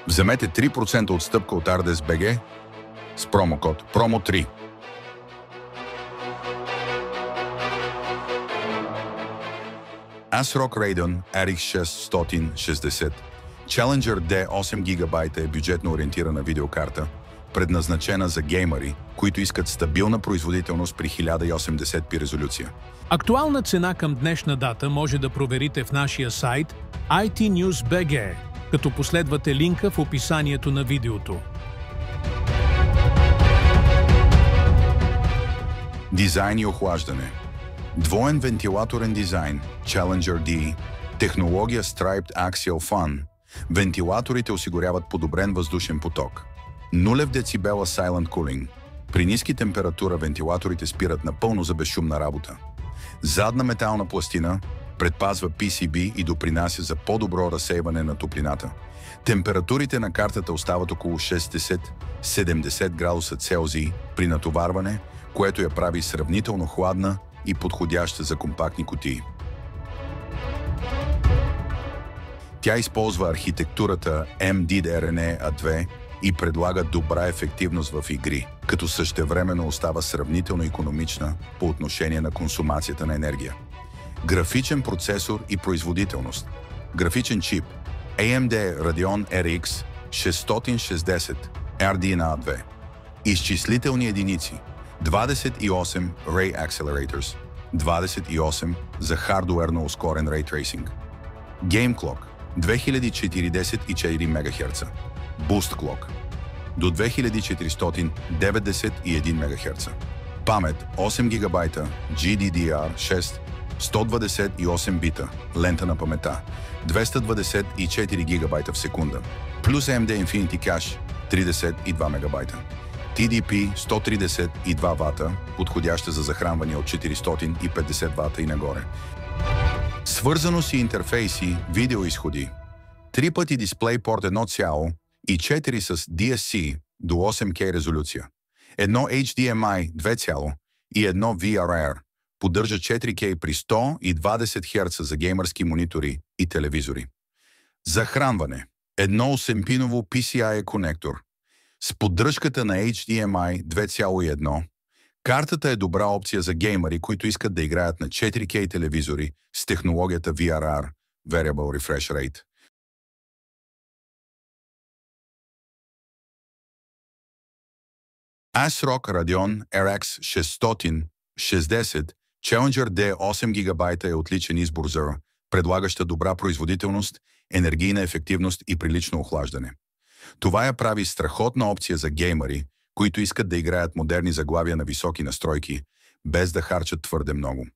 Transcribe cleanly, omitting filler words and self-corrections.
Вземете 3% отстъпка от RDS.BG с промокод PROMO3. ASRock Radeon RX 660 Challenger D 8 GB е бюджетно ориентирана видеокарта, предназначена за геймъри, които искат стабилна производителност при 1080p резолюция. Актуална цена към днешна дата може да проверите в нашия сайт ITnews.bg, като последвате линка в описанието на видеото. Дизайн и охлаждане. Двоен вентилаторен дизайн Challenger D, технология Striped Axial Fan. Вентилаторите осигуряват подобрен въздушен поток. 0 децибела Silent Cooling. При ниски температура вентилаторите спират напълно за безшумна работа. Задна метална пластина предпазва PCB и допринася за по-добро разсейване на топлината. Температурите на картата остават около 60-70 градуса Целзий при натоварване, което я прави сравнително хладна и подходяща за компактни кутии. Тя използва архитектурата MDDRNA-A2 и предлага добра ефективност в игри, като същевременно остава сравнително икономична по отношение на консумацията на енергия. Графичен процесор и производителност. Графичен чип AMD Radeon RX 660 RDNA2. Изчислителни единици 28 Ray Accelerators, 28 за хардуерно ускорен Ray Tracing. Game Clock 2044 МГц. Boost Clock до 2491 МГц. Памет 8 ГБ GDDR6 128 бита, лента на памета 224 ГБ в секунда, плюс AMD Infinity Cache 32 МБ. TDP 132 вата, подходяща за захранване от 450 вата и нагоре. Свързаност и интерфейси, видеоизходи. 3 пъти DisplayPort 1 и 4 с DSC до 8K резолюция. Едно HDMI 2 и едно VRR. Поддържа 4K при 120 Hz за геймърски монитори и телевизори. Захранване. Едно 8-пиново PCIe конектор. С поддръжката на HDMI 2.1, картата е добра опция за геймъри, които искат да играят на 4K телевизори с технологията VRR Variable Refresh Rate. ASRock Radeon RX 660 Challenger D 8 GB е отличен избор за предлагаща добра производителност, енергийна ефективност и прилично охлаждане. Това я прави страхотна опция за геймъри, които искат да играят модерни заглавия на високи настройки, без да харчат твърде много.